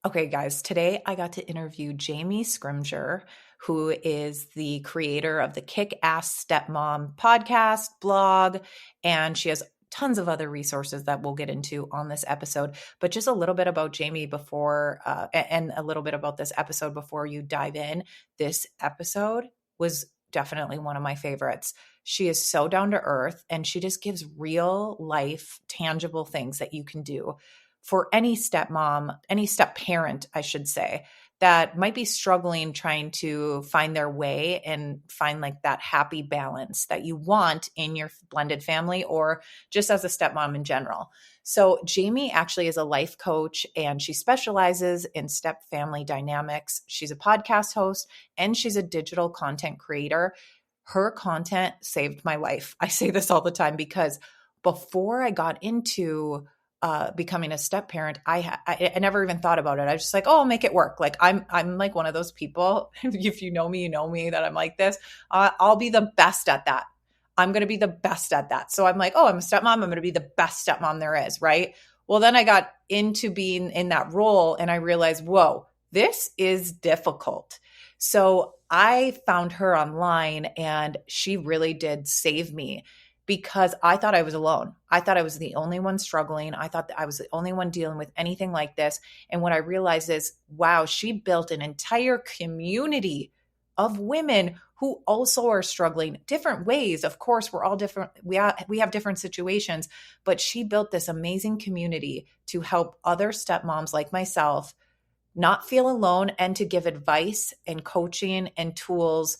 Okay, guys, today I got to interview Jamie Scrimgeour, who is the creator of the Kick-Ass Stepmom Podcast, blog, and she has tons of other resources that we'll get into on this episode. But just a little bit about Jamie before, and a little bit about this episode before you dive in. This episode was definitely one of my favorites. She is so down to earth, and she just gives real life, tangible things that you can do for any stepmom, any step parent, I should say, that might be struggling trying to find their way and find like that happy balance that you want in your blended family or just as a stepmom in general. So Jamie actually is a life coach and she specializes in step family dynamics. She's a podcast host and she's a digital content creator. Her content saved my life. I say this all the time because before I got into becoming a step parent, I never even thought about it. I was just like, oh, I'll make it work. Like I'm like one of those people. If you know me that I'm like this. I'll be the best at that. I'm going to be the best at that. So I'm like, oh, I'm a stepmom. I'm going to be the best stepmom there is, right? Well, then I got into being in that role and I realized, whoa, this is difficult. So I found her online and she really did save me because I thought I was alone. I thought I was the only one struggling. I thought that I was the only one dealing with anything like this. And what I realized is, wow, she built an entire community of women who also are struggling different ways. Of course, we're all different. We have different situations, but she built this amazing community to help other stepmoms like myself not feel alone and to give advice and coaching and tools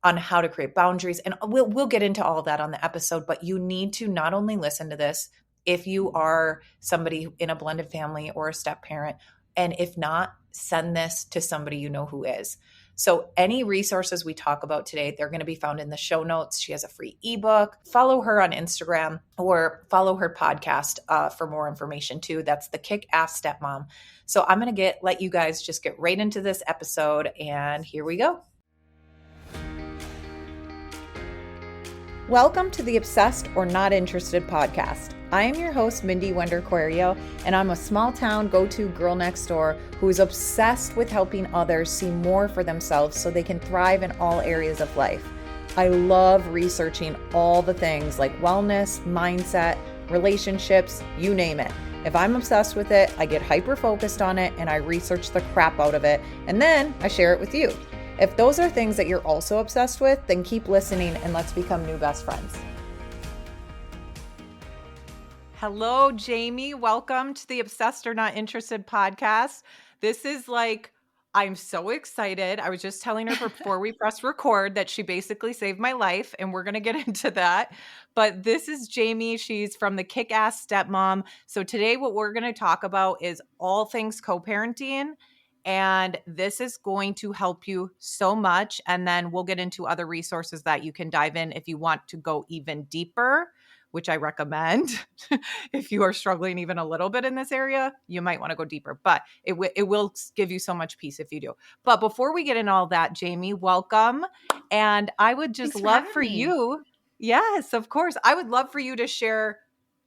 on how to create boundaries. And we'll get into all of that on the episode, but you need to not only listen to this if you are somebody in a blended family or a step parent, and if not, send this to somebody you know who is. So any resources we talk about today, they're going to be found in the show notes. She has a free ebook. Follow her on Instagram or follow her podcast for more information too. That's the Kick-Ass Stepmom. So I'm going to let you guys just get right into this episode, and here we go. Welcome to the Obsessed or Not Interested podcast. I am your host, Mindy Wender-Querio, and I'm a small town go-to girl next door who is obsessed with helping others see more for themselves so they can thrive in all areas of life. I love researching all the things like wellness, mindset, relationships, you name it. If I'm obsessed with it, I get hyper-focused on it and I research the crap out of it, and then I share it with you. If those are things that you're also obsessed with, then keep listening and let's become new best friends. Hello, Jamie. Welcome to the Obsessed or Not Interested podcast. This is I'm so excited. I was just telling her before we press record that she basically saved my life, and we're going to get into that. But this is Jamie. She's from the Kick-Ass Stepmom. So today what we're going to talk about is all things co-parenting. And this is going to help you so much. And then we'll get into other resources that you can dive in if you want to go even deeper, which I recommend. If you are struggling even a little bit in this area, you might want to go deeper, but it will give you so much peace if you do. But before we get in all that, Jamie, welcome. And I would just love for you. Yes, of course. I would love for you to share.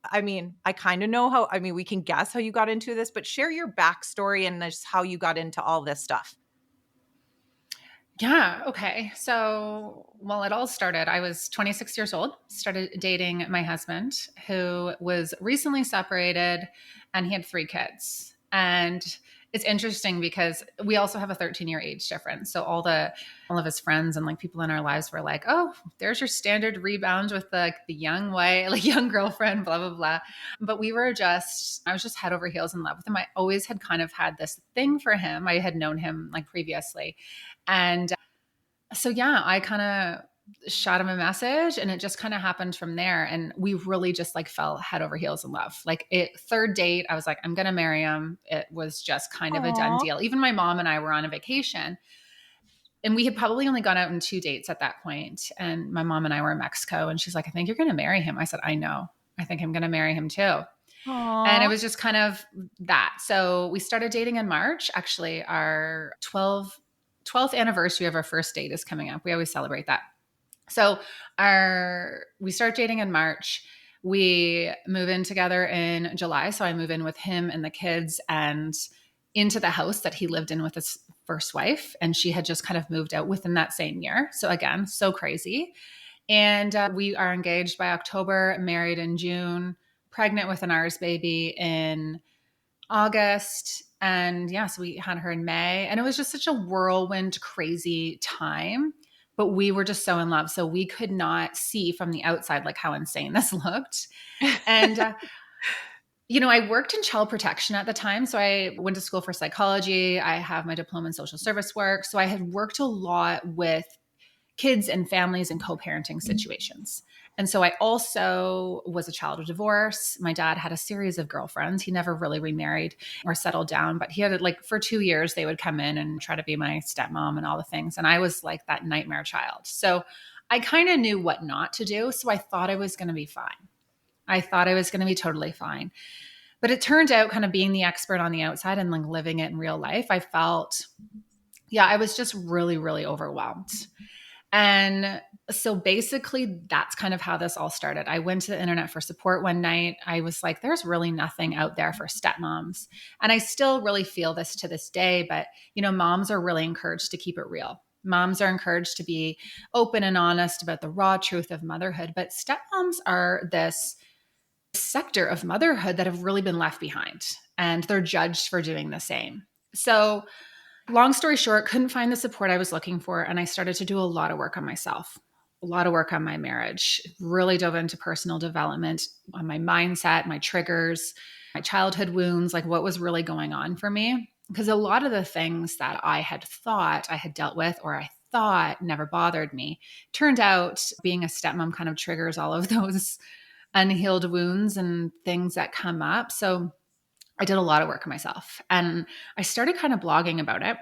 I kind of know we can guess how you got into this, but share your backstory and just how you got into all this stuff. Yeah. Okay. So, it all started, I was 26 years old, started dating my husband who was recently separated and he had 3 kids. And it's interesting because we also have a 13-year age difference. So all of his friends and people in our lives were like, oh, there's your standard rebound with the young girlfriend, blah, blah, blah. But I was just head over heels in love with him. I always had kind of had this thing for him. I had known him previously. And so, yeah, I kind of shot him a message and it just kind of happened from there. And we really just fell head over heels in love. Third date, I was like, I'm going to marry him. It was just kind of a done deal. Even my mom and I were on a vacation and we had probably only gone out on 2 dates at that point. And my mom and I were in Mexico and she's like, I think you're going to marry him. I said, I know. I think I'm going to marry him too. Aww. And it was just kind of that. So we started dating in March. Actually, our 12th anniversary of our first date is coming up. We always celebrate that. So we start dating in March. We move in together in July. So I move in with him and the kids. And into the house that he lived in with his first wife. And she had just kind of moved out within that same year. So again, so crazy. And we are engaged by October, married in June, pregnant with an ours baby in August. And yeah, so we had her in May. And it was just such a whirlwind, crazy time. But we were just so in love. So we could not see from the outside like how insane this looked. And I worked in child protection at the time. So I went to school for psychology. I have my diploma in social service work. So I had worked a lot with kids and families in co-parenting situations. And so I also was a child of divorce. My dad had a series of girlfriends. He never really remarried or settled down, but he had for 2 years, they would come in and try to be my stepmom and all the things. And I was like that nightmare child. So I kind of knew what not to do. So I thought I was going to be fine. I thought I was going to be totally fine. But it turned out, kind of being the expert on the outside and like living it in real life, I felt, I was just really, really overwhelmed. And so basically that's kind of how this all started. I went to the internet for support one night. I was like, there's really nothing out there for stepmoms. And I still really feel this to this day, but moms are really encouraged to keep it real. Moms are encouraged to be open and honest about the raw truth of motherhood, but stepmoms are this sector of motherhood that have really been left behind, and they're judged for doing the same. So long story short, couldn't find the support I was looking for. And I started to do a lot of work on myself, a lot of work on my marriage, really dove into personal development, on my mindset, my triggers, my childhood wounds, like what was really going on for me. Because a lot of the things that I had thought I had dealt with, or I thought never bothered me, turned out being a stepmom kind of triggers all of those unhealed wounds and things that come up. So I did a lot of work on myself, and I started kind of blogging about it.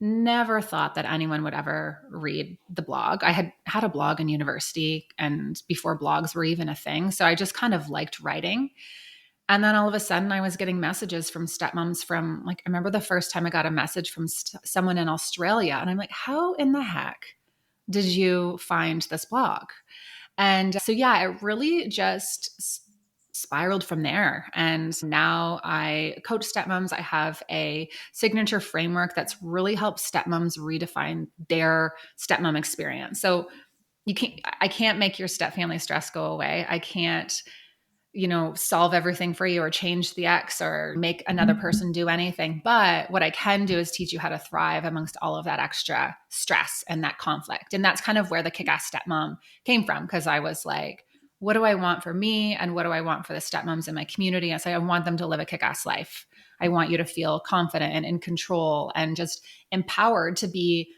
Never thought that anyone would ever read the blog. I had a blog in university and before blogs were even a thing. So I just kind of liked writing. And then all of a sudden I was getting messages from stepmoms from I remember the first time I got a message from someone in Australia. And I'm like, how in the heck did you find this blog? And so, it really just spiraled from there. And now I coach stepmoms. I have a signature framework that's really helped stepmoms redefine their stepmom experience. So I can't make your stepfamily stress go away. I can't, solve everything for you or change the ex or make another person do anything. But what I can do is teach you how to thrive amongst all of that extra stress and that conflict. And that's kind of where the Kick-Ass Stepmom came from, because I was like, what do I want for me? And what do I want for the stepmoms in my community? I say, I want them to live a kick-ass life. I want you to feel confident and in control and just empowered to be,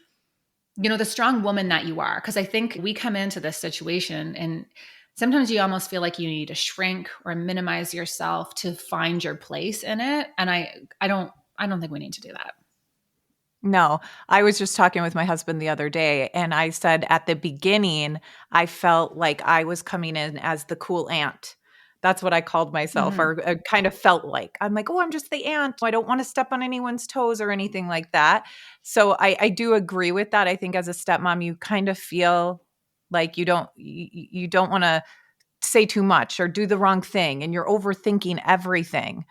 the strong woman that you are. Because I think we come into this situation and sometimes you almost feel like you need to shrink or minimize yourself to find your place in it. And I don't think we need to do that. No, I was just talking with my husband the other day, and I said at the beginning, I felt like I was coming in as the cool aunt. That's what I called myself, or kind of felt like. I'm like, oh, I'm just the aunt. I don't want to step on anyone's toes or anything like that. So I do agree with that. I think as a stepmom, you kind of feel like you don't want to say too much or do the wrong thing, and you're overthinking everything.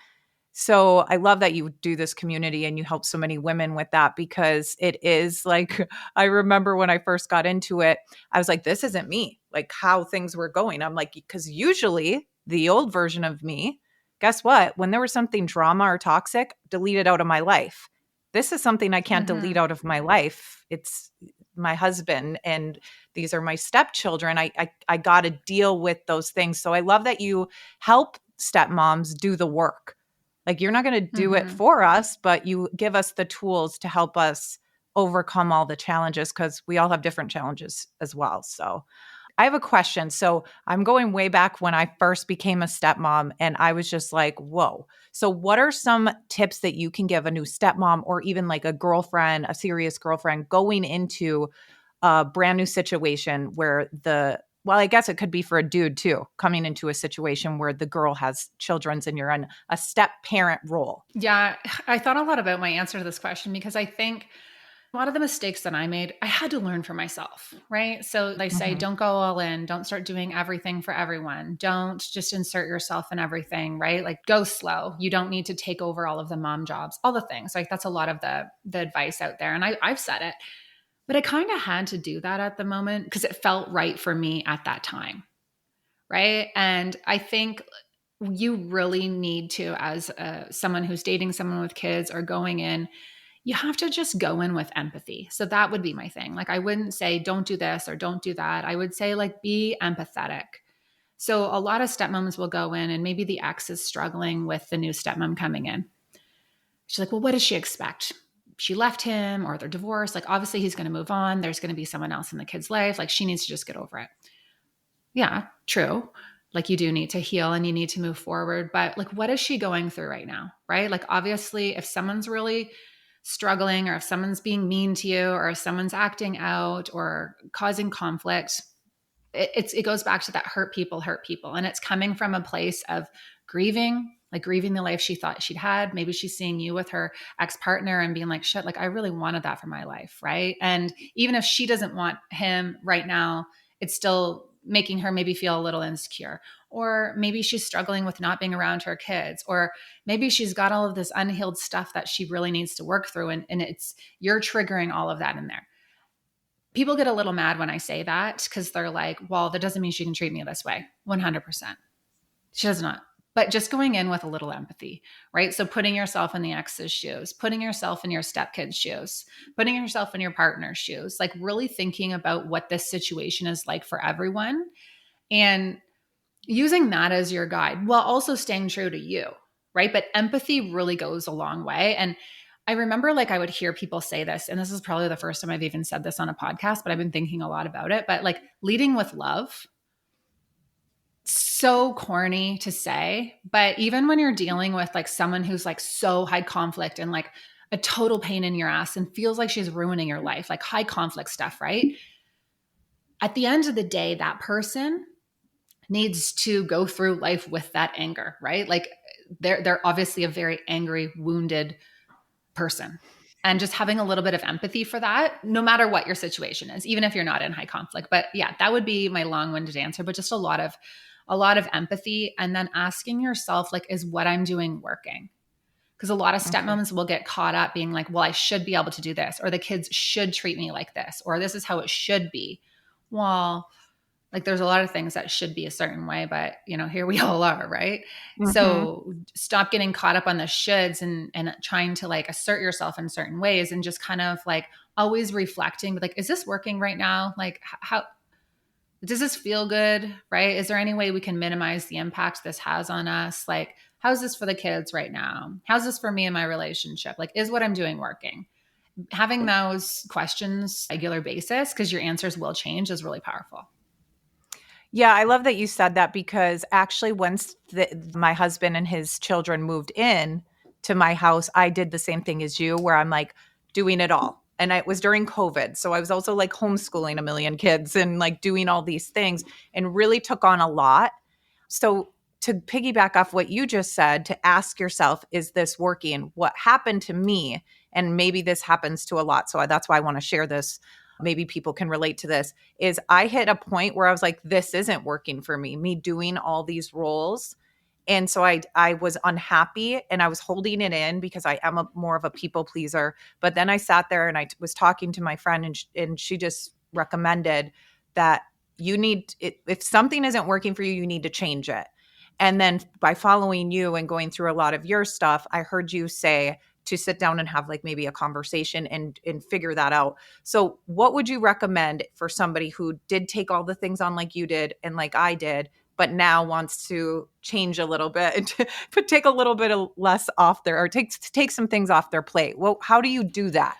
So I love that you do this community and you help so many women with that, because it is like, I remember when I first got into it, I was like, this isn't me, like how things were going. I'm like, because usually the old version of me, guess what? When there was something drama or toxic, delete it out of my life. This is something I can't delete out of my life. It's my husband and these are my stepchildren. I got to deal with those things. So I love that you help stepmoms do the work. Like, you're not going to do it for us, but you give us the tools to help us overcome all the challenges, because we all have different challenges as well. So I have a question. So I'm going way back when I first became a stepmom, and I was just like, whoa. So what are some tips that you can give a new stepmom, or even like a girlfriend, a serious girlfriend, going into a brand new situation where well, I guess it could be for a dude too, coming into a situation where the girl has children and you're in a step parent role? Yeah, I thought a lot about my answer to this question, because I think A lot of the mistakes that I made, I had to learn for myself, right? So they say, Mhm. don't go all in. Don't start doing everything for everyone. Don't just insert yourself in everything, right? Like go slow. You don't need to take over all of the mom jobs, all the things. Like that's a lot of the advice out there. And I've said it, but I kind of had to do that at the moment because it felt right for me at that time, right? And I think you really need to, as someone who's dating someone with kids or going in, you have to just go in with empathy. So that would be my thing. Like, I wouldn't say, don't do this or don't do that. I would say, like, be empathetic. So a lot of stepmoms will go in and maybe the ex is struggling with the new stepmom coming in. She's like, well, what does she expect? She left him or they're divorced. Like, obviously, he's going to move on. There's going to be someone else in the kid's life. Like, she needs to just get over it. Yeah, true. Like, you do need to heal and you need to move forward. But, like, what is she going through right now? Right? Like, obviously, if someone's really struggling or if someone's being mean to you or if someone's acting out or causing conflict, it goes back to that hurt people. And it's coming from a place of grieving, like grieving the life she thought she'd had. Maybe she's seeing you with her ex-partner and being like, shit, like I really wanted that for my life. Right. And even if she doesn't want him right now, it's still making her maybe feel a little insecure. Or maybe she's struggling with not being around her kids. Or maybe she's got all of this unhealed stuff that she really needs to work through. And it's, you're triggering all of that in there. People get a little mad when I say that because they're like, well, that doesn't mean she can treat me this way. 100%. She does not. But just going in with a little empathy, right? So putting yourself in the ex's shoes, putting yourself in your stepkid's shoes, putting yourself in your partner's shoes, like really thinking about what this situation is like for everyone and using that as your guide while also staying true to you, right? But empathy really goes a long way. And I remember like I would hear people say this, and this is probably the first time I've even said this on a podcast, but I've been thinking a lot about it. But like leading with love, so corny to say, but even when you're dealing with like someone who's like so high conflict and like a total pain in your ass and feels like she's ruining your life, like high conflict stuff, right? At the end of the day, that person needs to go through life with that anger, right? Like they're obviously a very angry, wounded person. And just having a little bit of empathy for that, no matter what your situation is, even if you're not in high conflict. But yeah, that would be my long-winded answer, but just a lot of empathy. And then asking yourself, like, is what I'm doing working? Because a lot of Okay. stepmoms will get caught up being like, well, I should be able to do this, or the kids should treat me like this, or this is how it should be. Well, like there's a lot of things that should be a certain way, but here we all are, right? Mhm. So stop getting caught up on the shoulds and trying to like assert yourself in certain ways and just kind of like always reflecting, like, is this working right now? Like how does this feel good? Right? Is there any way we can minimize the impact this has on us? Like, how's this for the kids right now? How's this for me in my relationship? Like, is what I'm doing working? Having those questions on a regular basis, because your answers will change, is really powerful. Yeah, I love that you said that because actually once my husband and his children moved in to my house, I did the same thing as you where I'm like doing it all. And it was during COVID. So I was also like homeschooling a million kids and like doing all these things and really took on a lot. So to piggyback off what you just said, to ask yourself, is this working? What happened to me? And maybe this happens to a lot. So that's why I want to share this. Maybe people can relate to this. Is I hit a point where I was like, this isn't working for me doing all these roles. And so I was unhappy and I was holding it in because I am more of a people pleaser. But then I sat there and I was talking to my friend and she just recommended that you need if something isn't working for you, you need to change it. And then by following you and going through a lot of your stuff, I heard you say to sit down and have like maybe a conversation and figure that out. So what would you recommend for somebody who did take all the things on like you did and like I did, but now wants to change a little bit and take a little bit of less off their or take some things off their plate? Well, how do you do that?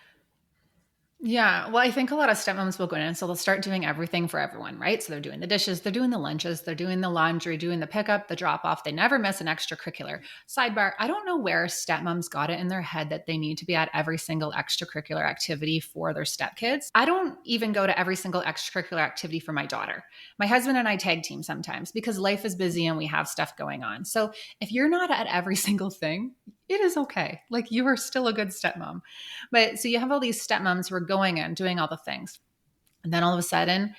Yeah. Well, I think a lot of stepmoms will go in and so they'll start doing everything for everyone, right? So they're doing the dishes, they're doing the lunches, they're doing the laundry, doing the pickup, the drop off. They never miss an extracurricular. Sidebar, I don't know where stepmoms got it in their head that they need to be at every single extracurricular activity for their stepkids. I don't even go to every single extracurricular activity for my daughter. My husband and I tag team sometimes because life is busy and we have stuff going on. So if you're not at every single thing, It is okay. Like you are still a good stepmom. But so you have all these stepmoms who are going in, doing all the things. And then all of a sudden,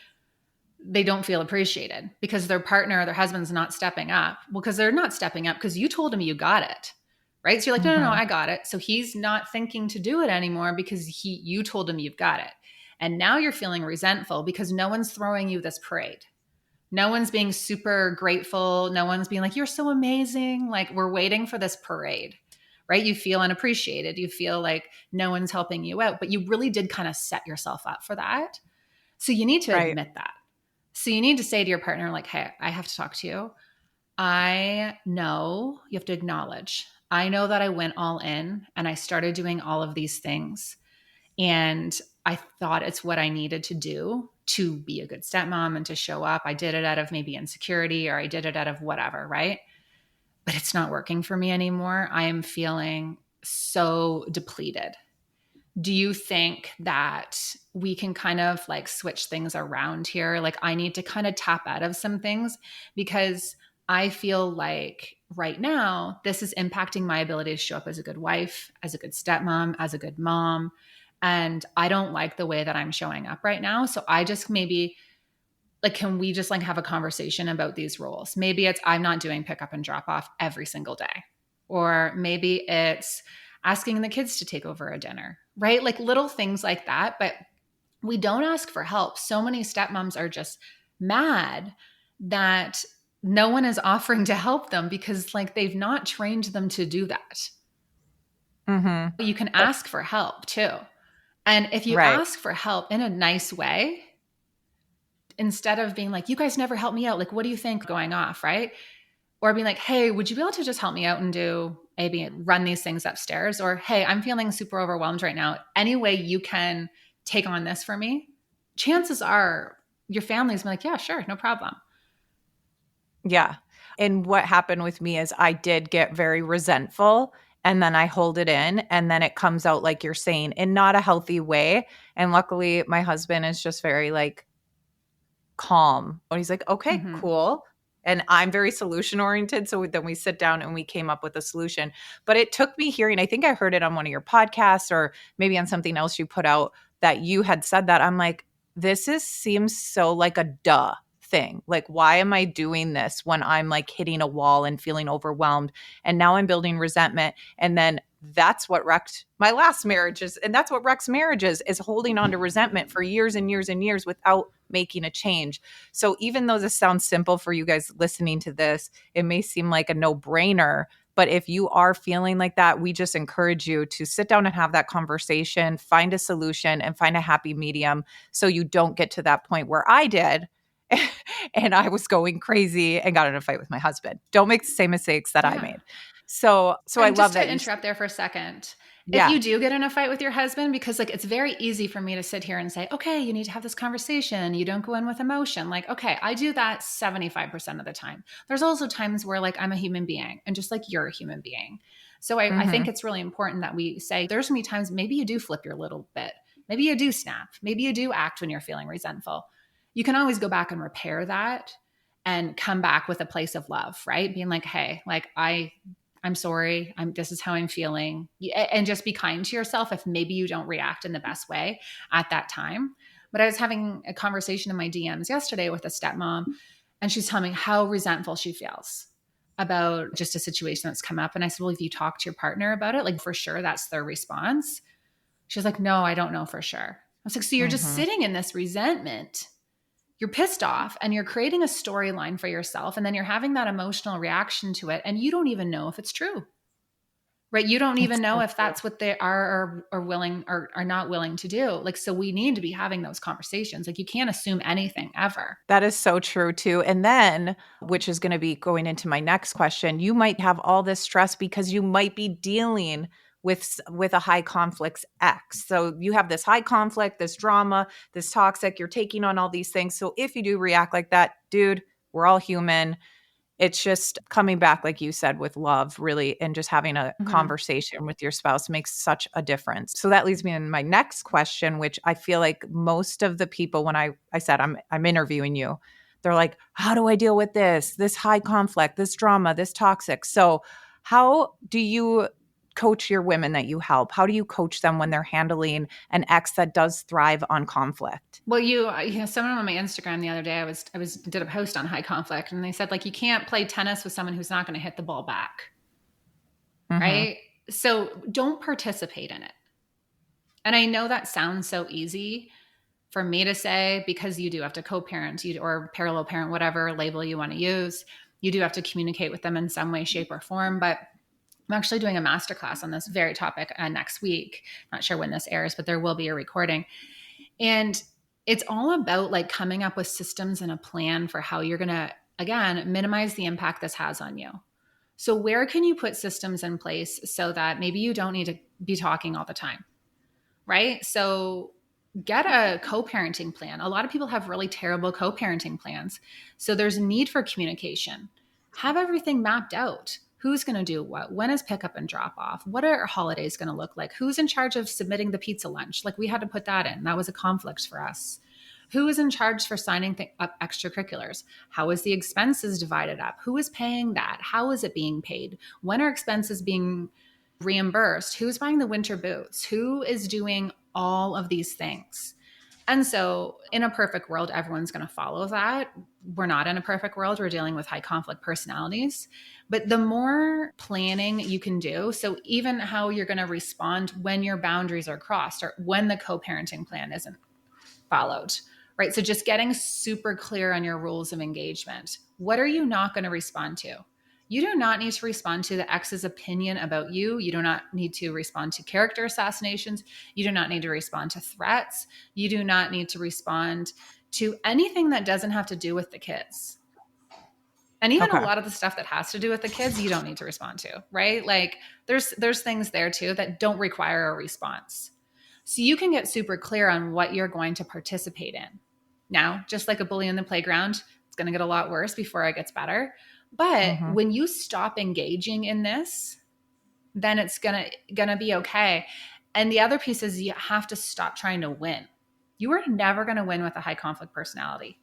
they don't feel appreciated because their partner or their husband's not stepping up. Well, because they're not stepping up because you told him you got it. Right. So you're like, no, no, no, I got it. So he's not thinking to do it anymore because you told him you've got it. And now you're feeling resentful because no one's throwing you this parade. No one's being super grateful. No one's being like, you're so amazing. Like we're waiting for this parade, right? You feel unappreciated. You feel like no one's helping you out, but you really did kind of set yourself up for that. So you need to admit that. So you need to say to your partner, like, hey, I have to talk to you. I know you have to acknowledge. I know that I went all in and I started doing all of these things. And I thought it's what I needed to do to be a good stepmom and to show up. I did it out of maybe insecurity or I did it out of whatever, right? But it's not working for me anymore. I am feeling so depleted. Do you think that we can kind of like switch things around here? Like I need to kind of tap out of some things because I feel like right now this is impacting my ability to show up as a good wife, as a good stepmom, as a good mom. And I don't like the way that I'm showing up right now. So I just maybe like, can we just like have a conversation about these roles? Maybe it's I'm not doing pick up and drop off every single day. Or maybe it's asking the kids to take over a dinner, right? Like little things like that. But we don't ask for help. So many stepmoms are just mad that no one is offering to help them because like they've not trained them to do that. Mm-hmm. You can ask for help too. And if you ask for help in a nice way, instead of being like, you guys never help me out. Like, what do you think going off? Right. Or being like, hey, would you be able to just help me out and do maybe run these things upstairs? Or, hey, I'm feeling super overwhelmed right now. Any way you can take on this for me? Chances are your family's like, yeah, sure, no problem. Yeah. And what happened with me is I did get very resentful and then I hold it in and then it comes out like you're saying in not a healthy way. And luckily my husband is just very like calm. And he's like, okay, cool. And I'm very solution oriented. So then we sit down and we came up with a solution. But it took me hearing, I think I heard it on one of your podcasts or maybe on something else you put out that you had said that. I'm like, seems so like a duh thing. Like, why am I doing this when I'm like hitting a wall and feeling overwhelmed? And now I'm building resentment. And then that's what wrecked my last marriages. And that's what wrecks marriages is holding on to resentment for years and years and years without making a change. So even though this sounds simple for you guys listening to this, it may seem like a no-brainer. But if you are feeling like that, we just encourage you to sit down and have that conversation, find a solution, and find a happy medium so you don't get to that point where I did. And I was going crazy and got in a fight with my husband. Don't make the same mistakes that I made. So I love that. Just to interrupt there for a second. Yeah. If you do get in a fight with your husband, because like it's very easy for me to sit here and say, okay, you need to have this conversation. You don't go in with emotion. Like, okay, I do that 75% of the time. There's also times where like I'm a human being and just like you're a human being. So I think it's really important that we say there's going to be times maybe you do flip your little bit. Maybe you do snap. Maybe you do act when you're feeling resentful. You can always go back and repair that and come back with a place of love, right? Being like, hey, like I'm sorry. This is how I'm feeling. And just be kind to yourself if maybe you don't react in the best way at that time. But I was having a conversation in my DMs yesterday with a stepmom, and she's telling me how resentful she feels about just a situation that's come up. And I said, well, if you talk to your partner about it, like for sure that's their response. She's like, no, I don't know for sure. I was like, so you're just sitting in this resentment. You're pissed off and you're creating a storyline for yourself. And then you're having that emotional reaction to it. And you don't even know if it's true, right? You don't even know if that's what they are willing or are not willing to do. Like, so we need to be having those conversations. Like you can't assume anything ever. That is so true too. And then, which is going to be going into my next question, you might have all this stress because you might be dealing with a high conflict ex. So you have this high conflict, this drama, this toxic, you're taking on all these things. So if you do react like that, dude, we're all human. It's just coming back, like you said, with love, really, and just having a conversation with your spouse makes such a difference. So that leads me in my next question, which I feel like most of the people, when I said I'm interviewing you, they're like, how do I deal with this high conflict, this drama, this toxic? So how do you coach your women that you help? How do you coach them when they're handling an ex that does thrive on conflict? Well, someone on my Instagram the other day, I was did a post on high conflict, and they said, like, you can't play tennis with someone who's not going to hit the ball back. Right? So don't participate in it. And I know that sounds so easy for me to say, because you do have to co-parent or parallel parent, whatever label you want to use. You do have to communicate with them in some way, shape, or form. But I'm actually doing a masterclass on this very topic next week. Not sure when this airs, but there will be a recording. And it's all about like coming up with systems and a plan for how you're going to, again, minimize the impact this has on you. So where can you put systems in place so that maybe you don't need to be talking all the time, right? So get a co-parenting plan. A lot of people have really terrible co-parenting plans. So there's a need for communication. Have everything mapped out. Who's going to do what? When is pickup and drop off? What are holidays going to look like? Who's in charge of submitting the pizza lunch? Like, we had to put that in. That was a conflict for us. Who is in charge for signing up extracurriculars? How is the expenses divided up? Who is paying that? How is it being paid? When are expenses being reimbursed? Who's buying the winter boots? Who is doing all of these things? And so in a perfect world, everyone's going to follow that. We're not in a perfect world. We're dealing with high conflict personalities. But the more planning you can do, so even how you're going to respond when your boundaries are crossed or when the co-parenting plan isn't followed, right? So just getting super clear on your rules of engagement. What are you not going to respond to? You do not need to respond to the ex's opinion about you. You do not need to respond to character assassinations. You do not need to respond to threats. You do not need to respond to anything that doesn't have to do with the kids. And even a lot of the stuff that has to do with the kids, you don't need to respond to, right? Like there's things there too that don't require a response. So you can get super clear on what you're going to participate in. Now, just like a bully in the playground, it's going to get a lot worse before it gets better. But when you stop engaging in this, then it's gonna be okay. And the other piece is you have to stop trying to win. You are never going to win with a high conflict personality.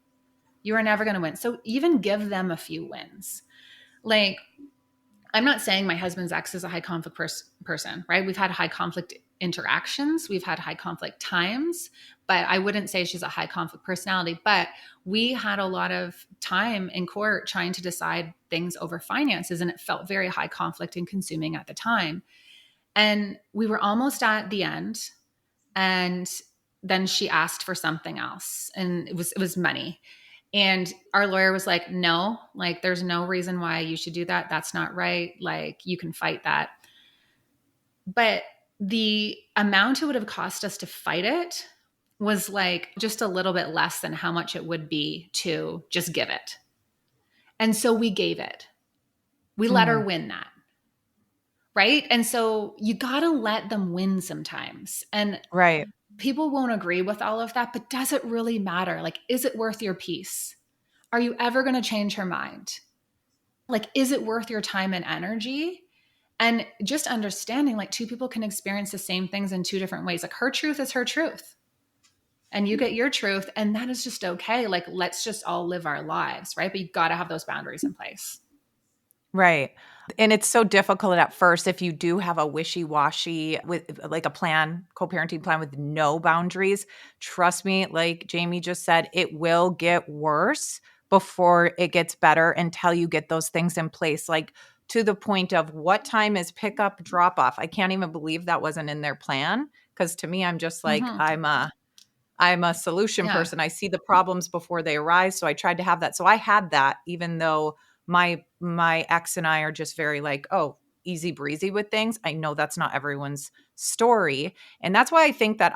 You are never going to win. So even give them a few wins. Like, I'm not saying my husband's ex is a high conflict person, right? We've had high conflict interactions. We've had high conflict times, but I wouldn't say she's a high conflict personality. But we had a lot of time in court trying to decide things over finances, and it felt very high conflict and consuming at the time. And we were almost at the end, and then she asked for something else, and it was money. And our lawyer was like, no, like, there's no reason why you should do that. That's not right. Like, you can fight that. But the amount it would have cost us to fight it was like just a little bit less than how much it would be to just give it. And so we gave it. We let her win that. Right. And so you got to let them win sometimes. And people won't agree with all of that, but does it really matter? Like, is it worth your peace? Are you ever going to change her mind? Like, is it worth your time and energy? And just understanding, like, two people can experience the same things in two different ways. Like, her truth is her truth, and you get your truth, and that is just okay. Like, let's just all live our lives, right? But you've got to have those boundaries in place. Right. And it's so difficult at first if you do have a wishy-washy with like a plan, co-parenting plan with no boundaries. Trust me, like Jamie just said, it will get worse before it gets better until you get those things in place. Like, to the point of what time is pickup, drop off. I can't even believe that wasn't in their plan, because to me, I'm just like, I'm a solution person. I see the problems before they arise. So I tried to have that. So I had that, even though my ex and I are just very like, oh, easy breezy with things. I know that's not everyone's story. And that's why I think that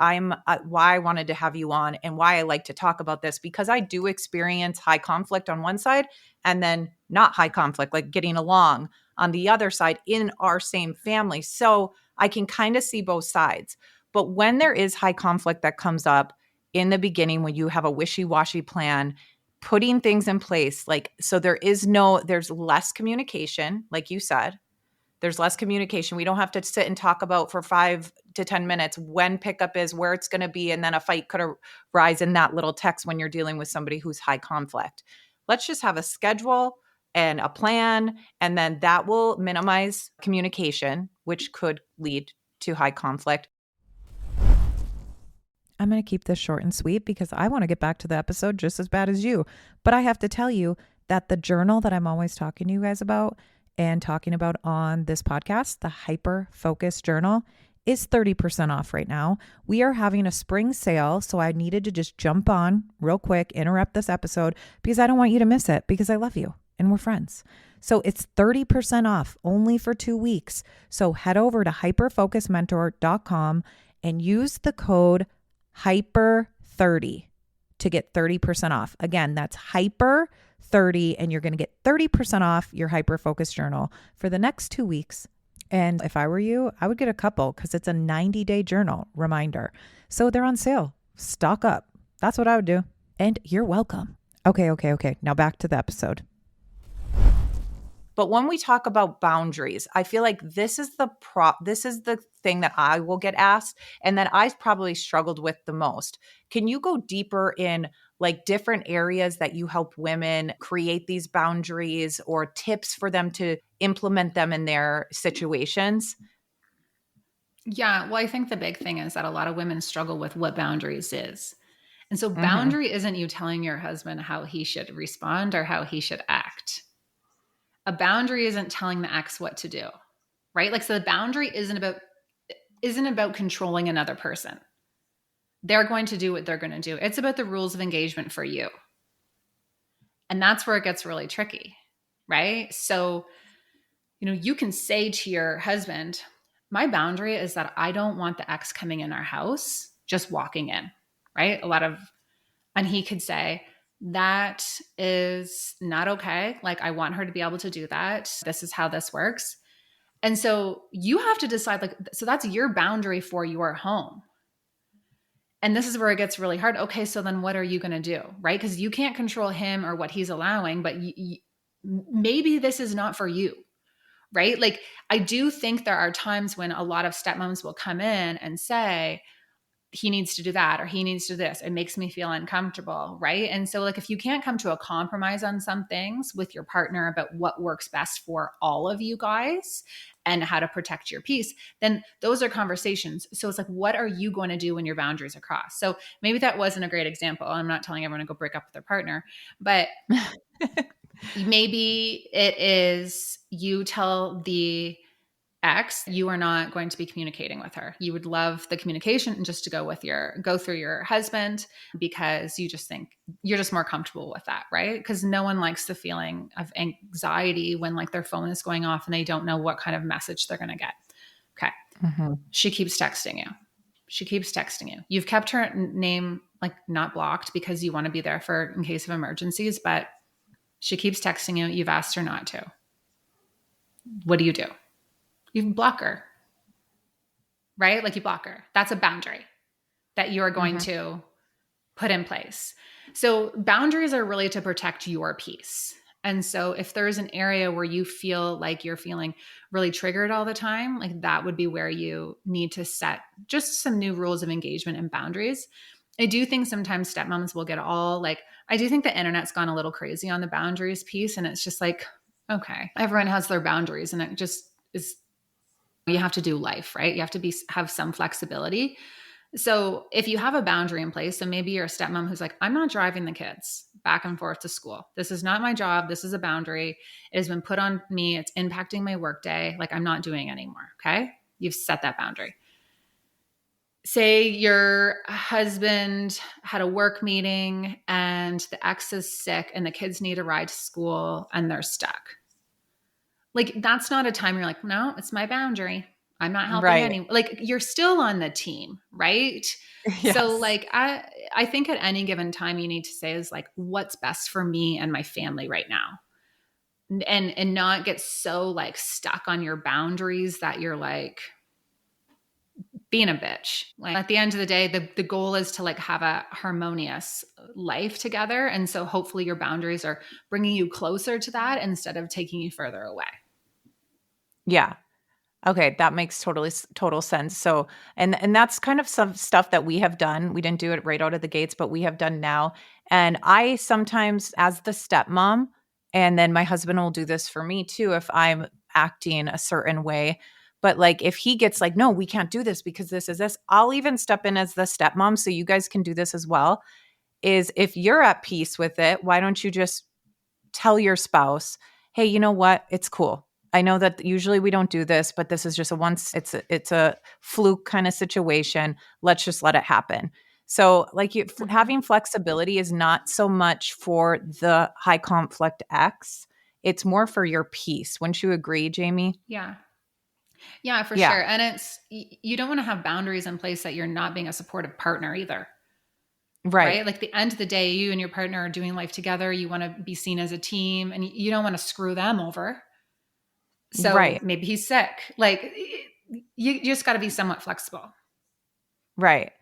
why I wanted to have you on, and why I like to talk about this, because I do experience high conflict on one side and then not high conflict, like getting along on the other side in our same family. So I can kind of see both sides. But when there is high conflict that comes up in the beginning, when you have a wishy-washy plan, putting things in place, like, so there's less communication, like you said. There's less communication. We don't have to sit and talk about for 5 to 10 minutes when pickup is, where it's going to be, and then a fight could arise in that little text when you're dealing with somebody who's high conflict. Let's just have a schedule, and a plan, and then that will minimize communication, which could lead to high conflict. I'm going to keep this short and sweet because I want to get back to the episode just as bad as you. But I have to tell you that the journal that I'm always talking to you guys about and talking about on this podcast, the Hyper Focus Journal, is 30% off right now. We are having a spring sale, so I needed to just jump on real quick, interrupt this episode because I don't want you to miss it because I love you and we're friends. So it's 30% off only for 2 weeks. So head over to hyperfocusmentor.com and use the code HYPER30 to get 30% off. Again, that's HYPER30 and you're going to get 30% off your Hyper Focus Journal for the next 2 weeks. And if I were you, I would get a couple because it's a 90-day journal reminder. So they're on sale. Stock up. That's what I would do. And you're welcome. Okay. Now back to the episode. But when we talk about boundaries, I feel like this is the thing that I will get asked and that I've probably struggled with the most. Can you go deeper in like different areas that you help women create these boundaries or tips for them to implement them in their situations? Yeah, well, I think the big thing is that a lot of women struggle with what boundaries is. And so boundary isn't you telling your husband how he should respond or how he should act. A boundary isn't telling the ex what to do, right? Like, so the boundary isn't about controlling another person. They're going to do what they're going to do. It's about the rules of engagement for you. And that's where it gets really tricky, right? So, you can say to your husband, my boundary is that I don't want the ex coming in our house, just walking in, right? And he could say, that is not okay. Like, I want her to be able to do that. This is how this works. And so you have to decide, so that's your boundary for your home. And this is where it gets really hard. Okay, so then what are you going to do, right? Because you can't control him or what he's allowing, but maybe this is not for you, right? Like, I do think there are times when a lot of stepmoms will come in and say, he needs to do that or he needs to do this. It makes me feel uncomfortable, right? And so if you can't come to a compromise on some things with your partner about what works best for all of you guys and how to protect your peace, then those are conversations. So it's what are you going to do when your boundaries are crossed? So maybe that wasn't a great example. I'm not telling everyone to go break up with their partner, but maybe it is you tell the ex, you are not going to be communicating with her. You would love the communication just to go through your husband because you just think you're just more comfortable with that, right? Because no one likes the feeling of anxiety when their phone is going off and they don't know what kind of message they're going to get. Okay. Mm-hmm. She keeps texting you. You've kept her name not blocked because you want to be there for in case of emergencies, but she keeps texting you. You've asked her not to. What do? You block her, right? You block her. That's a boundary that you are going to put in place. So boundaries are really to protect your peace. And so if there's an area where you feel like you're feeling really triggered all the time, that would be where you need to set just some new rules of engagement and boundaries. I do think sometimes stepmoms will get I do think the internet's gone a little crazy on the boundaries piece. And it's just okay, everyone has their boundaries and it just is. You have to do life, right? You have to have some flexibility. So if you have a boundary in place, so maybe you're a stepmom who's I'm not driving the kids back and forth to school. This is not my job. This is a boundary. It has been put on me. It's impacting my workday. I'm not doing it anymore. Okay. You've set that boundary. Say your husband had a work meeting and the ex is sick and the kids need a ride to school and they're stuck. That's not a time you're no, it's my boundary. I'm not helping anyone. You're still on the team, right? Yes. So I think at any given time you need to say is what's best for me and my family right now. And not get so stuck on your boundaries that you're being a bitch. At the end of the day, the goal is to have a harmonious life together. And so hopefully your boundaries are bringing you closer to that instead of taking you further away. Yeah. Okay. That makes total sense. So, and that's kind of some stuff that we have done. We didn't do it right out of the gates, but we have done now. And I sometimes, as the stepmom, And then my husband will do this for me too if I'm acting a certain way. But like if he gets like, no, we can't do this because this is this, I'll even step in as the stepmom so you guys can do this as well. Is if you're at peace with it, why don't you just tell your spouse, hey, you know what? It's cool. I know that usually we don't do this, but this is just it's a fluke kind of situation. Let's just let it happen. So like Mhm. having flexibility is not so much for the high conflict ex. It's more for your peace. Wouldn't you agree, Jamie? Yeah. Yeah, for Yeah, sure. And you don't want to have boundaries in place that you're not being a supportive partner either. right, Right? Like the end of the day, you and your partner are doing life together. You want to be seen as a team and you don't want to screw them over. So right. maybe he's sick. Like you just got to be somewhat flexible. Right.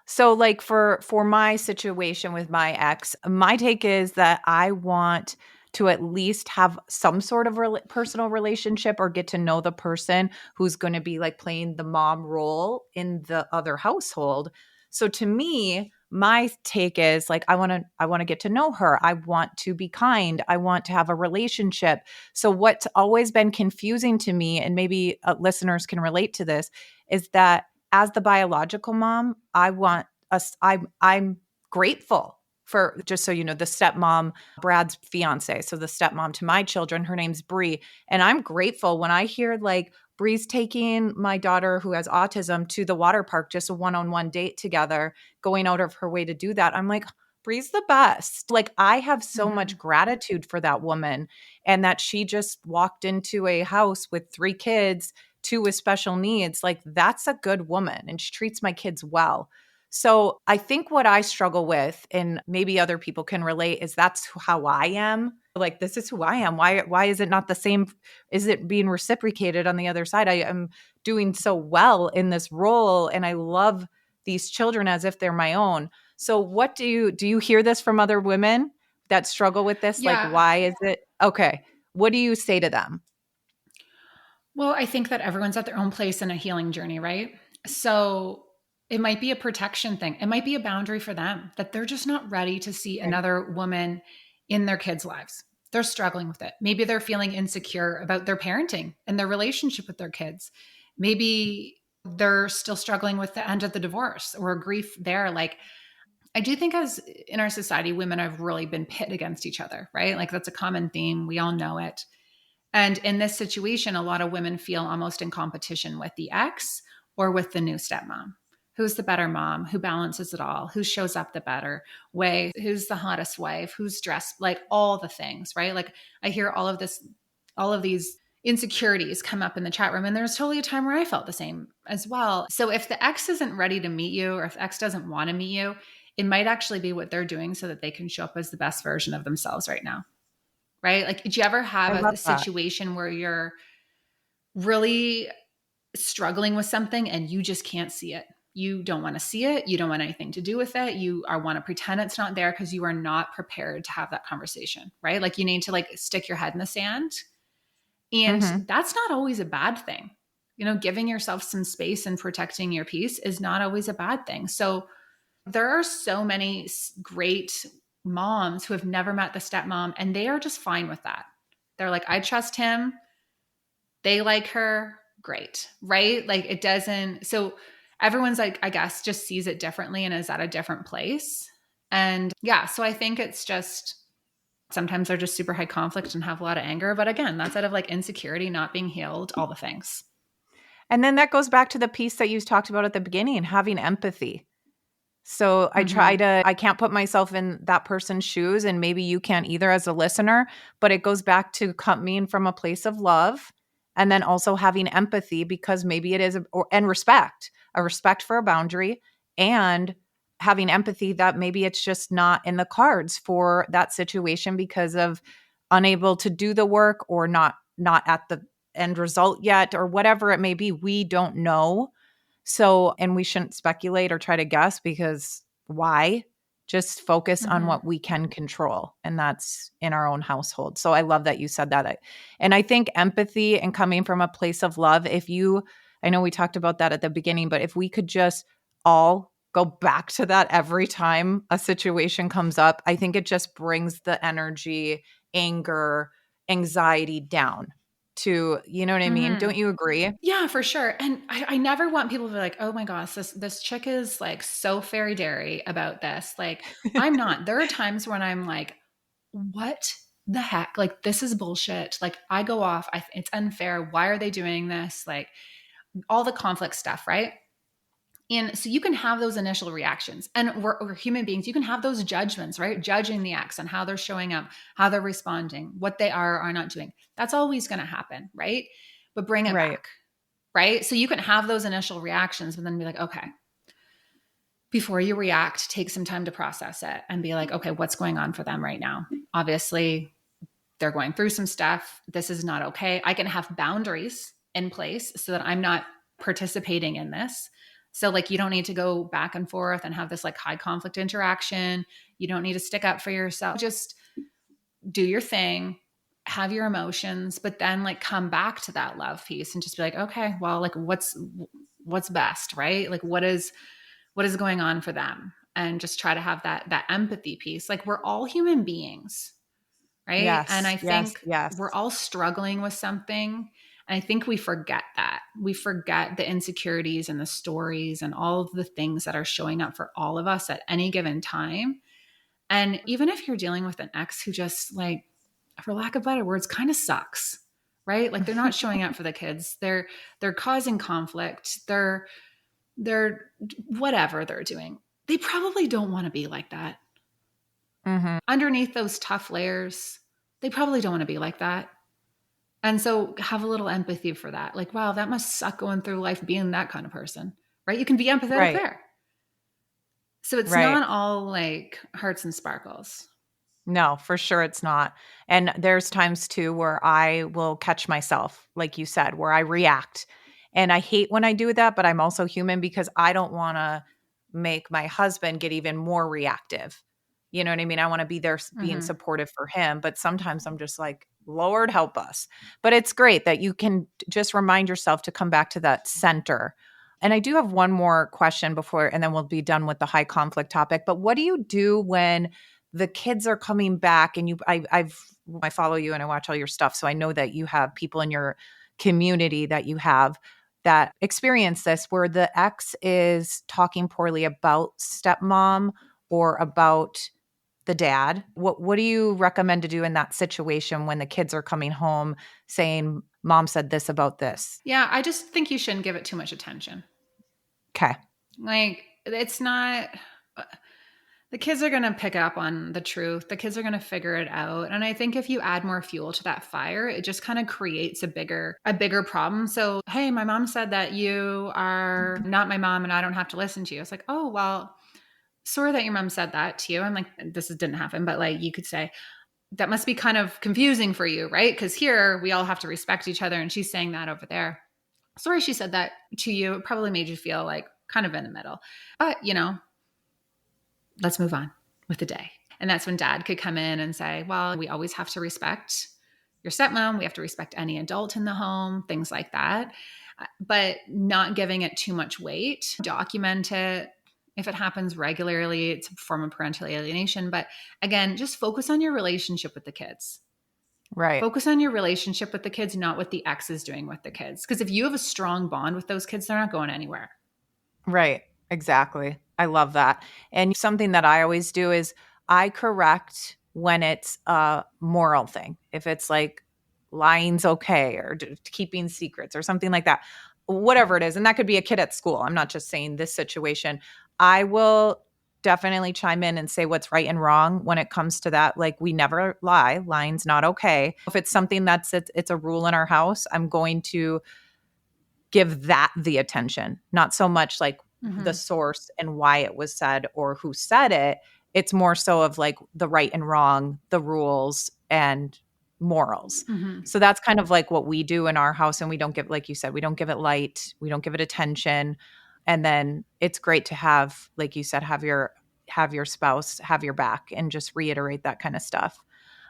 So like for my situation with my ex, my take is that I want to at least have some sort of personal relationship or get to know the person who's going to be like playing the mom role in the other household. So to me, my take is like I want to get to know her. I want to be kind. I want to have a relationship. So what's always been confusing to me and maybe listeners can relate to this is that as the biological mom, I want us I'm grateful for, just so you know, the stepmom, Brad's fiance. So the stepmom to my children, her name's Bree. And I'm grateful when I hear like Bree's taking my daughter who has autism to the water park, just a one-on-one date together, going out of her way to do that. I'm like, Bree's the best. Like I have so much Mhm. gratitude for that woman and that she just walked into a house with 3 kids, 2 with special needs. Like that's a good woman and she treats my kids well. So I think what I struggle with, and maybe other people can relate, is that's how I am. Like this is who I am. Why is it not the same? Is it being reciprocated on the other side? I am doing so well in this role and I love these children as if they're my own. So what do you hear this from other women that struggle with this? Like Yeah. why is it okay? What do you say to them? Well, I think that everyone's at their own place in a healing journey, right? So it might be a protection thing. It might be a boundary for them that they're just not ready to see Right. another woman in their kids' lives. They're struggling with it. Maybe they're feeling insecure about their parenting and their relationship with their kids. Maybe they're still struggling with the end of the divorce or grief there. Like, I do think as in our society, women have really been pit against each other, right? Like, that's a common theme. We all know it. And in this situation, a lot of women feel almost in competition with the ex or with the new stepmom. Who's the better mom? Who balances it all? Who shows up the better way? Who's the hottest wife? Who's dressed like all the things, right? Like I hear all of this, all of these insecurities come up in the chat room. And there's totally a time where I felt the same as well. So if the ex isn't ready to meet you or if the ex doesn't want to meet you, it might actually be what they're doing so that they can show up as the best version of themselves right now, right? Like, did you ever have I love a that. situation where you're really struggling with something and you just can't see it? You don't want to see it. You don't want anything to do with it. You are want to pretend it's not there because you are not prepared to have that conversation, right? Like you need to like stick your head in the sand. And Mhm. that's not always a bad thing. You know, giving yourself some space and protecting your peace is not always a bad thing. So there are so many great moms who have never met the stepmom and they are just fine with that. They're like, I trust him. They like her. Great. Right. Like it doesn't. So everyone's like, I guess, just sees it differently and is at a different place. And yeah, so I think it's just sometimes they're just super high conflict and have a lot of anger. But again, that's out of like insecurity, not being healed, all the things. And then that goes back to the piece that you talked about at the beginning, having empathy. So Mm-hmm. I can't put myself in that person's shoes, and maybe you can't either as a listener, but it goes back to coming from a place of love and then also having empathy because maybe it is, and respect, a respect for a boundary and having empathy that maybe it's just not in the cards for that situation because of unable to do the work or not at the end result yet or whatever it may be. We don't know, so, and we shouldn't speculate or try to guess because why? Just focus on Mm-hmm. what we can control, and that's in our own household. So, I love that you said that. And I think empathy and coming from a place of love, I know we talked about that at the beginning, but if we could just all go back to that every time a situation comes up, I think it just brings the energy anger, anxiety down to, you know what I mean? Don't you agree? Yeah, for sure. And I never want people to be like, oh my gosh, this chick is like so fairy dairy about this. Like, I'm not. There are times when I'm like, what the heck? Like, this is bullshit. Like, I go off. It's unfair. Why are they doing this? Like, all the conflict stuff, right? And so you can have those initial reactions, and we're human beings. You can have those judgments, right? Judging the ex on how they're showing up, how they're responding, what they are not doing. That's always going to happen, right? But bring it back, right? So you can have those initial reactions, but then be like, okay, before you react, take some time to process it and be like, okay, what's going on for them right now? Obviously, they're going through some stuff. This is not okay. I can have boundaries in place so that I'm not participating in this. So like, you don't need to go back and forth and have this like high conflict interaction. You don't need to stick up for yourself. Just do your thing, have your emotions, but then like come back to that love piece and just be like, okay, well, like what's best, right? Like what is going on for them? And just try to have that empathy piece. Like, we're all human beings, right? Yes. And I think yes. we're all struggling with something. And I think we forget that. We forget the insecurities and the stories and all of the things that are showing up for all of us at any given time. And even if you're dealing with an ex who just, like, for lack of better words, kind of sucks, right? Like, they're not showing up for the kids. They're causing conflict. They're whatever they're doing. They probably don't want to be like that. Underneath those tough layers, they probably don't want to be like that. And so have a little empathy for that. Like, wow, that must suck going through life being that kind of person, right? You can be empathetic there. So it's not all like hearts and sparkles. No, for sure it's not. And there's times too where I will catch myself, like you said, where I react. And I hate when I do that, but I'm also human because I don't want to make my husband get even more reactive. You know what I mean? I want to be there being supportive for him, but sometimes I'm just like, Lord help us. But it's great that you can just remind yourself to come back to that center. And I do have one more question before, and then we'll be done with the high conflict topic. But what do you do when the kids are coming back and I follow you and I watch all your stuff. So I know that you have people in your community that you have that experience this where the ex is talking poorly about stepmom or about the dad. What do you recommend to do in that situation when the kids are coming home saying, mom said this about this? Yeah, I just think you shouldn't give it too much attention. Okay. Like, it's not, the kids are going to pick up on the truth. The kids are going to figure it out. And I think if you add more fuel to that fire, it just kind of creates a bigger problem. So, hey, my mom said that you are not my mom and I don't have to listen to you. It's like, oh, well, sorry that your mom said that to you. I'm like, this didn't happen. But like, you could say, that must be kind of confusing for you, right? Because here we all have to respect each other. And she's saying that over there. Sorry she said that to you. It probably made you feel like kind of in the middle. But, let's move on with the day. And that's when dad could come in and say, well, we always have to respect your stepmom. We have to respect any adult in the home, things like that. But not giving it too much weight. Document it. If it happens regularly, it's a form of parental alienation. But again, just focus on your relationship with the kids. Right. Focus on your relationship with the kids, not what the ex is doing with the kids. Because if you have a strong bond with those kids, they're not going anywhere. Right. Exactly. I love that. And something that I always do is I correct when it's a moral thing. If it's like lying's okay or keeping secrets or something like that, whatever it is. And that could be a kid at school. I'm not just saying this situation. I will definitely chime in and say what's right and wrong when it comes to that. Like, we never lie. Lying's not okay. If it's something it's a rule in our house, I'm going to give that the attention, not so much like the source and why it was said or who said it. It's more so of like the right and wrong, the rules and morals. So that's kind of like what we do in our house. And we don't give, like you said, we don't give it light. We don't give it attention. And then it's great to have, like you said, have your spouse have your back and just reiterate that kind of stuff.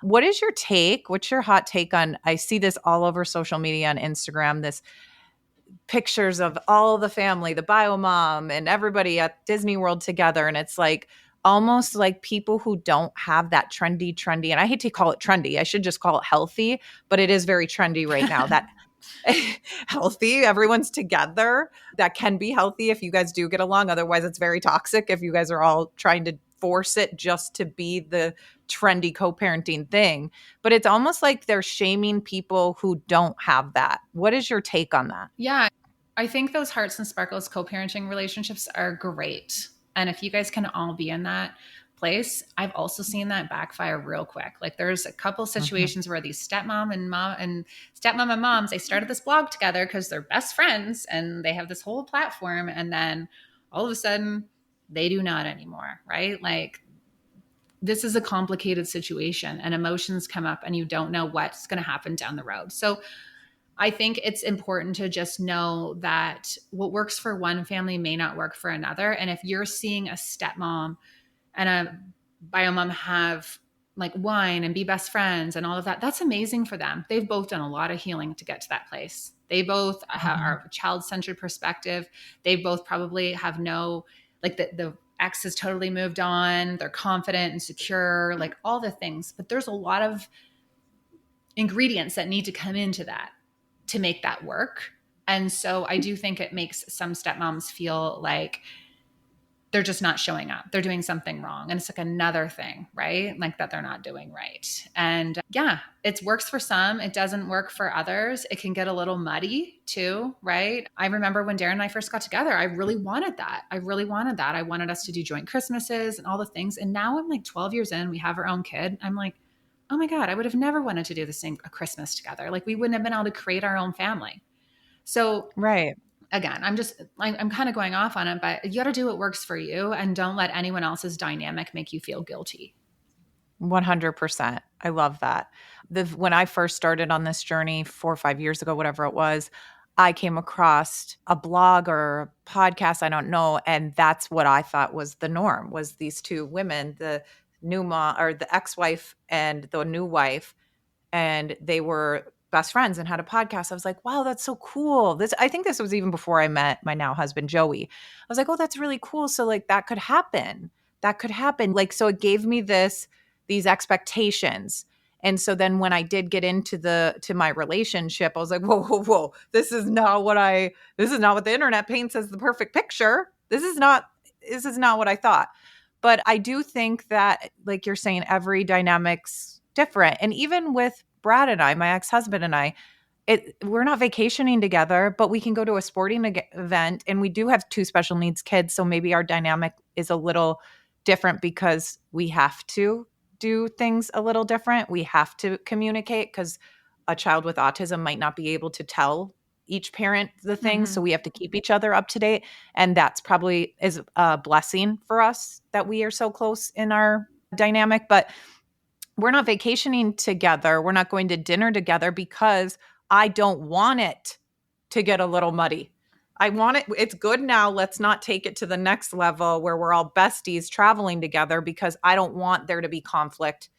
What is your take? What's your hot take on, I see this all over social media on Instagram, this pictures of all the family, the bio mom and everybody at Disney World together. And it's like, almost like people who don't have that trendy, and I hate to call it trendy. I should just call it healthy, but it is very trendy right now. That healthy, everyone's together. That can be healthy if you guys do get along. Otherwise, it's very toxic if you guys are all trying to force it just to be the trendy co-parenting thing. But it's almost like they're shaming people who don't have that. What is your take on that? Yeah, I think those Hearts and Sparkles co-parenting relationships are great. And if you guys can all be in that place, I've also seen that backfire real quick. Like there's a couple situations where these stepmom and moms, they started this blog together because they're best friends and they have this whole platform. And then all of a sudden they do not anymore, right? Like this is a complicated situation and emotions come up and you don't know what's going to happen down the road. So I think it's important to just know that what works for one family may not work for another. And if you're seeing a stepmom and a bio mom have like wine and be best friends and all of that, that's amazing for them. They've both done a lot of healing to get to that place. They both are child-centered perspective. They both probably have the ex has totally moved on. They're confident and secure, like all the things. But there's a lot of ingredients that need to come into that to make that work. And so I do think it makes some stepmoms feel like they're just not showing up. They're doing something wrong. And it's like another thing, right? Like that they're not doing right. And yeah, it works for some. It doesn't work for others. It can get a little muddy too, right? I remember when Darren and I first got together, I really wanted that. I wanted us to do joint Christmases and all the things. And now I'm like 12 years in, we have our own kid. I'm like, oh my God, I would have never wanted to do a Christmas together. Like we wouldn't have been able to create our own family. So Right. Again, I'm kind of going off on it, but you got to do what works for you and don't let anyone else's dynamic make you feel guilty. 100%. I love that. When I first started on this journey 4 or 5 years ago, whatever it was, I came across a blog or a podcast, I don't know, and that's what I thought was the norm, was these two women, the new mom or the ex-wife and the new wife, and they were best friends and had a podcast. I was like, wow, that's so cool. I think this was even before I met my now husband, Joey. I was like, oh, that's really cool. So like that could happen. That could happen. Like, so it gave me these expectations. And so then when I did get into my relationship, I was like, whoa, whoa, whoa. This is not what the internet paints as the perfect picture. This is not what I thought. But I do think that, like you're saying, every dynamic's different. And even with Brad and I, my ex-husband and I, we're not vacationing together, but we can go to a sporting event, and we do have two special needs kids. So maybe our dynamic is a little different because we have to do things a little different. We have to communicate because a child with autism might not be able to tell each parent the things. So we have to keep each other up to date. And that's probably is a blessing for us that we are so close in our dynamic. But we're not vacationing together. We're not going to dinner together because I don't want it to get a little muddy. I want it. It's good now. Let's not take it to the next level where we're all besties traveling together, because I don't want there to be conflict,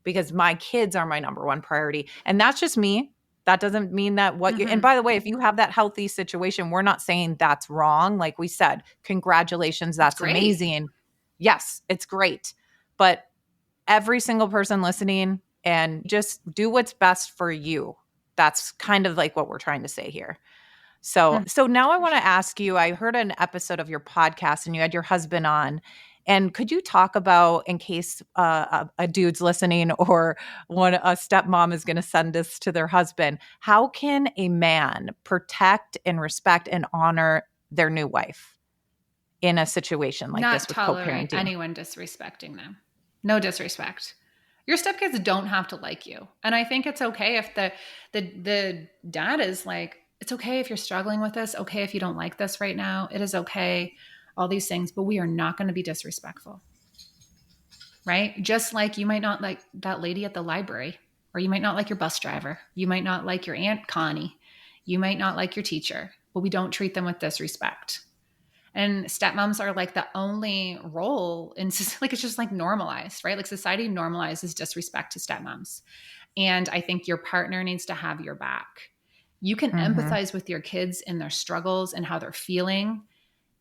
because my kids are my number one priority. And that's just me. That doesn't mean that and by the way, if you have that healthy situation, we're not saying that's wrong. Like we said, congratulations. That's amazing. Yes, it's great. But every single person listening, and just do what's best for you. That's kind of like what we're trying to say here. So now I want to ask you, I heard an episode of your podcast and you had your husband on. And could you talk about, in case a dude's listening or a stepmom is going to send this to their husband, how can a man protect and respect and honor their new wife in a situation like this with co-parenting? Not tolerate anyone disrespecting them. No disrespect. Your stepkids don't have to like you. And I think it's okay if the dad is like, it's okay if you're struggling with this. Okay if you don't like this right now. It is okay. All these things. But we are not going to be disrespectful. Right? Just like you might not like that lady at the library, or you might not like your bus driver. You might not like your Aunt Connie. You might not like your teacher. But we don't treat them with disrespect. And stepmoms are like the only role in, like, it's just like normalized, right? Like society normalizes disrespect to stepmoms. And I think your partner needs to have your back. You can empathize with your kids in their struggles and how they're feeling,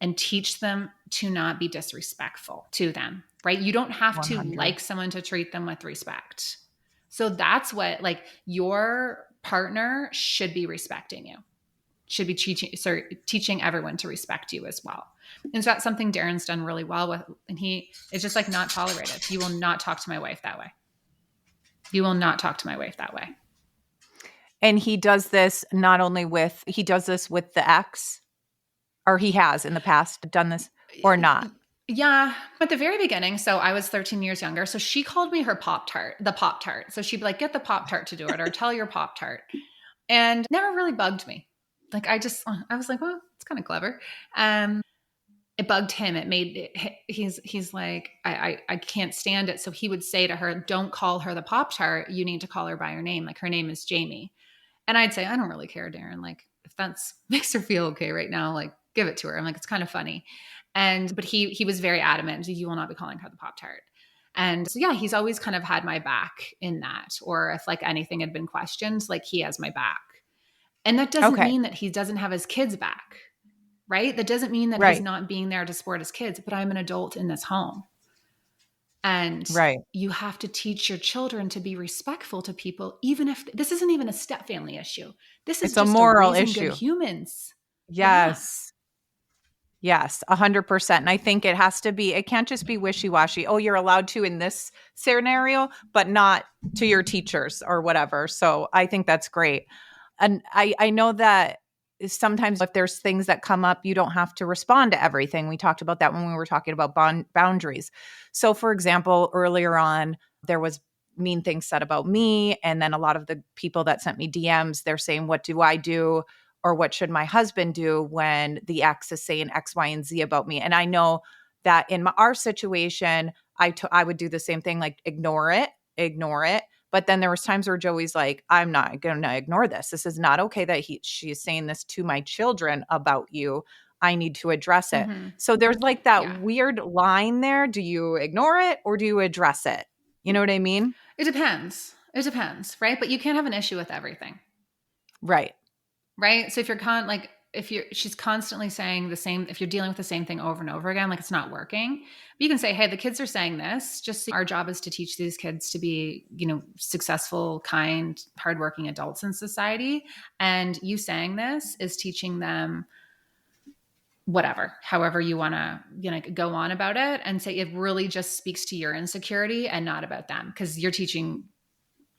and teach them to not be disrespectful to them. right? You don't have to 100. like someone to treat them with respect. So that's what, like, your partner should be respecting you, should be teaching everyone to respect you as well. And so that's something Darren's done really well with. And he is just like, not tolerated. You will not talk to my wife that way. You will not talk to my wife that way. And he does this not only with, he does this with the ex, or he has in the past done this or not? Yeah. At the very beginning, so I was 13 years younger. So she called me her Pop-Tart, the Pop-Tart. So she'd be like, get the Pop-Tart to do it, or tell your Pop-Tart. And never really bugged me. Like, I was like, well, it's kind of clever. It bugged him. It made, he's like, I can't stand it. So he would say to her, don't call her the Pop-Tart. You need to call her by her name. Like, her name is Jamie. And I'd say, I don't really care, Darren. Like, if that's makes her feel okay right now, like, give it to her. I'm like, it's kind of funny. But he was very adamant. You will not be calling her the Pop-Tart. And so, yeah, he's always kind of had my back in that. Or if like anything had been questioned, like, he has my back. And that doesn't mean that he doesn't have his kids back, right? That doesn't mean that he's not being there to support his kids, but I'm an adult in this home. And you have to teach your children to be respectful to people, even if this isn't even a step family issue. This is just a moral issue. Good humans. Yes. Yeah. Yes, 100%. And I think it has to be, it can't just be wishy-washy. Oh, you're allowed to in this scenario, but not to your teachers or whatever. So I think that's great. And I know that sometimes if there's things that come up, you don't have to respond to everything. We talked about that when we were talking about boundaries. So for example, earlier on, there was mean things said about me. And then a lot of the people that sent me DMs, they're saying, what do I do? Or what should my husband do when the ex is saying X, Y, and Z about me? And I know that in our situation, I would do the same thing, like ignore it. But then there was times where Joey's like, I'm not going to ignore this. This is not okay that she's saying this to my children about you. I need to address it. Mm-hmm. So there's like that weird line there. Do you ignore it or do you address it? You know what I mean? It depends, right? But you can't have an issue with everything. Right. So if she's constantly saying the same, if you're dealing with the same thing over and over again, like it's not working, but you can say, hey, the kids are saying this, just our job is to teach these kids to be, successful, kind, hardworking adults in society. And you saying this is teaching them whatever, however you want to, go on about it, and say it really just speaks to your insecurity and not about them. 'Cause you're teaching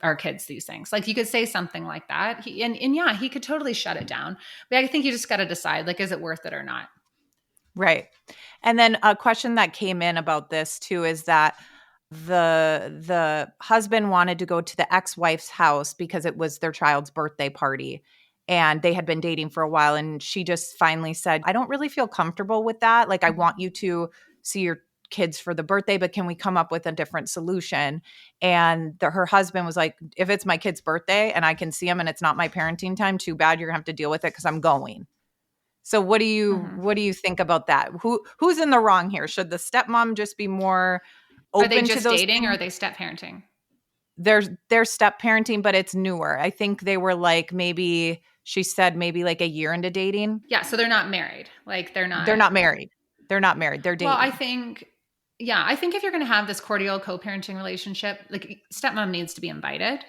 our kids these things. Like, you could say something like that. He could totally shut it down. But I think you just got to decide, like, is it worth it or not? Right. And then a question that came in about this too is that the husband wanted to go to the ex-wife's house because it was their child's birthday party and they had been dating for a while. And she just finally said, I don't really feel comfortable with that. Like, I want you to see your kids for the birthday, but can we come up with a different solution? And her husband was like, if it's my kid's birthday and I can see him and it's not my parenting time, too bad, you're gonna have to deal with it because I'm going. So what do you think about that? Who's in the wrong here? Should the stepmom just be more open to those? Are they just dating or are they step parenting? They're step parenting, but it's newer. I think they were like, maybe she said maybe like a year into dating. Yeah, so they're not married. Like, they're not married. They're dating. Well, I think if you're going to have this cordial co-parenting relationship, like, stepmom needs to be invited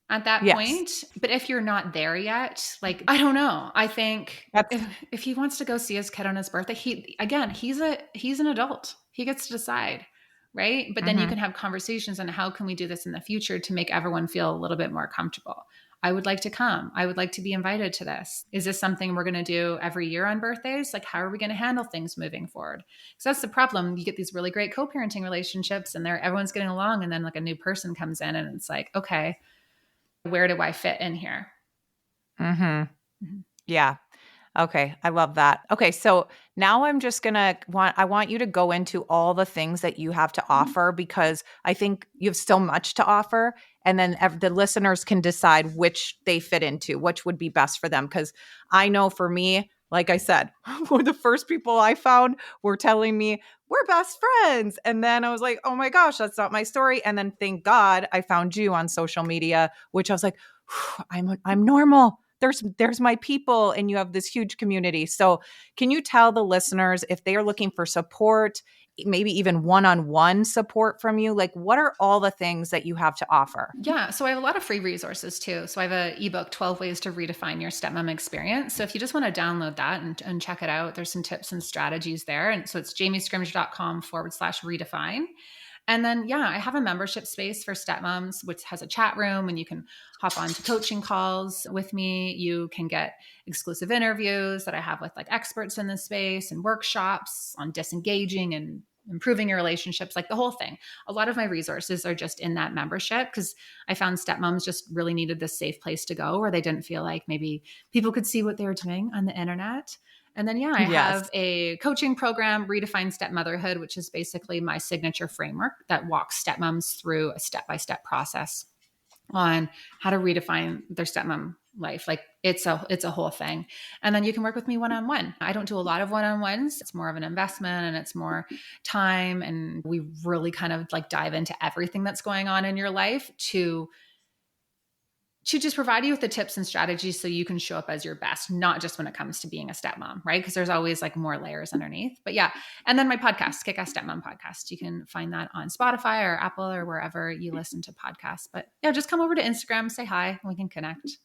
at that point. But if you're not there yet, like, I don't know. I think if he wants to go see his kid on his birthday, he's an adult. He gets to decide, right? But then you can have conversations on how can we do this in the future to make everyone feel a little bit more comfortable. I would like to come. I would like to be invited to this. Is this something we're going to do every year on birthdays? Like, how are we going to handle things moving forward? Because that's the problem. You get these really great co-parenting relationships and everyone's getting along. And then like a new person comes in and it's like, okay, where do I fit in here? Yeah. Okay. I love that. Okay. So now I'm just I want you to go into all the things that you have to offer, because I think you have so much to offer. And then the listeners can decide which they fit into, which would be best for them. Because I know for me, like I said, the first people I found were telling me we're best friends. And then I was like, oh my gosh, that's not my story. And then thank God I found you on social media, which I was like, I'm normal. There's my people, and you have this huge community. So can you tell the listeners if they are looking for support maybe even one-on-one support from you? Like, what are all the things that you have to offer? Yeah. So I have a lot of free resources too. So I have an ebook, 12 Ways to Redefine Your Stepmom Experience. So if you just want to download that and check it out, there's some tips and strategies there. And so it's jamiescrimgeour.com/redefine. And then, yeah, I have a membership space for stepmoms, which has a chat room, and you can hop on to coaching calls with me. You can get exclusive interviews that I have with like experts in this space and workshops on disengaging and improving your relationships, like the whole thing. A lot of my resources are just in that membership because I found stepmoms just really needed this safe place to go where they didn't feel like maybe people could see what they were doing on the internet. And then, I have a coaching program, Redefine Stepmotherhood, which is basically my signature framework that walks stepmoms through a step-by-step process on how to redefine their stepmom life. Like it's a whole thing. And then you can work with me one-on-one. I don't do a lot of one-on-ones. It's more of an investment and it's more time. And we really kind of like dive into everything that's going on in your life to just provide you with the tips and strategies so you can show up as your best, not just when it comes to being a stepmom, right? Because there's always like more layers underneath. But yeah. And then my podcast, Kick-Ass Stepmom Podcast. You can find that on Spotify or Apple or wherever you listen to podcasts. But yeah, just come over to Instagram, say hi, and we can connect.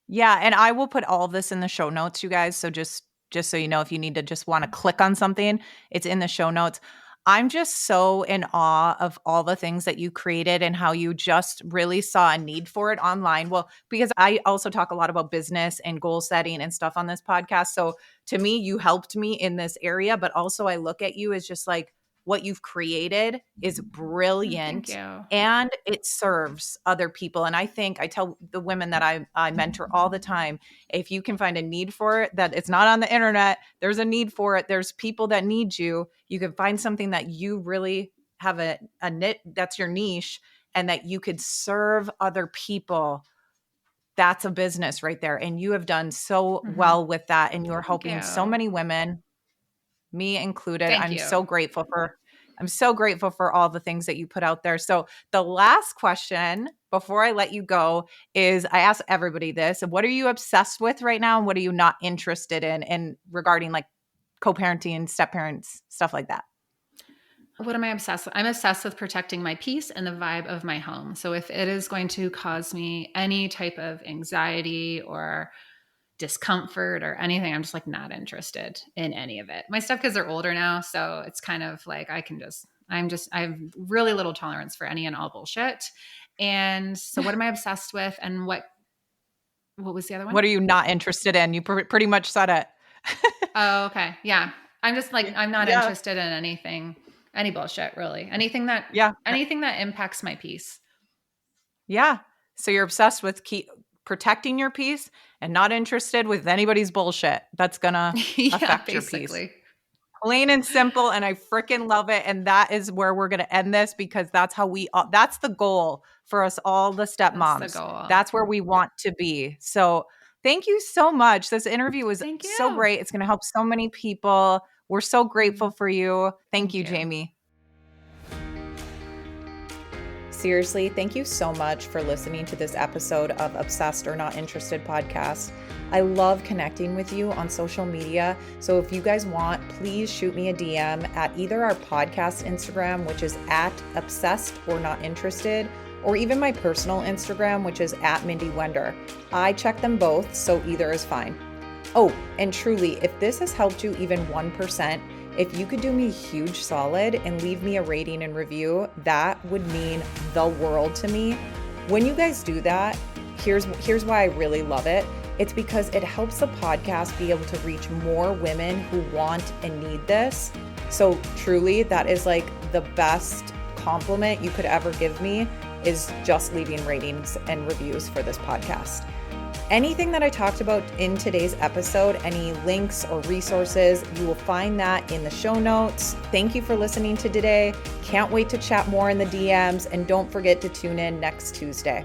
Yeah. And I will put all of this in the show notes, you guys. So just so you know, if you need to just want to click on something, it's in the show notes. I'm just so in awe of all the things that you created and how you just really saw a need for it online. Well, because I also talk a lot about business and goal setting and stuff on this podcast. So to me, you helped me in this area, but also I look at you as just like what you've created is brilliant. Thank you. And it serves other people. And I tell the women that I mentor all the time, if you can find a need for it, that it's not on the internet, there's a need for it. There's people that need you. You can find something that you really have a that's your niche and that you could serve other people. That's a business right there. And you have done so well with that. And you're helping so many women, me included. I'm so grateful for all the things that you put out there. So the last question before I let you go is I ask everybody this. What are you obsessed with right now? And what are you not interested in? And regarding like co-parenting, step-parents, stuff like that. What am I obsessed with? I'm obsessed with protecting my peace and the vibe of my home. So if it is going to cause me any type of anxiety or discomfort or anything, I'm just like not interested in any of it. My stepkids are older now, so it's kind of like I have really little tolerance for any and all bullshit. And so what am I obsessed with? And what was the other one? What are you not interested in? You pretty much said it. Oh, okay. Yeah. I'm just like, I'm not interested in anything, any bullshit really. Anything that impacts my peace. Yeah. So you're obsessed with protecting your peace and not interested with anybody's bullshit that's going to affect your peace. Plain and simple. And I freaking love it. And that is where we're going to end this because that's how that's the goal for us all, the stepmoms. That's the goal. That's where we want to be. So thank you so much. This interview was so great. It's going to help so many people. We're so grateful for you. Thank you, Jamie. Seriously, thank you so much for listening to this episode of Obsessed or Not Interested podcast. I love connecting with you on social media. So if you guys want, please shoot me a DM at either our podcast Instagram, which is at Obsessed or Not Interested, or even my personal Instagram, which is at Mindy Wender. I check them both, so either is fine. Oh, and truly, if this has helped you even 1%, if you could do me a huge solid and leave me a rating and review, that would mean the world to me. When you guys do that, here's why I really love it. It's because it helps the podcast be able to reach more women who want and need this. So truly, that is like the best compliment you could ever give me is just leaving ratings and reviews for this podcast. Anything that I talked about in today's episode, any links or resources, you will find that in the show notes. Thank you for listening to today. Can't wait to chat more in the DMs, and don't forget to tune in next Tuesday.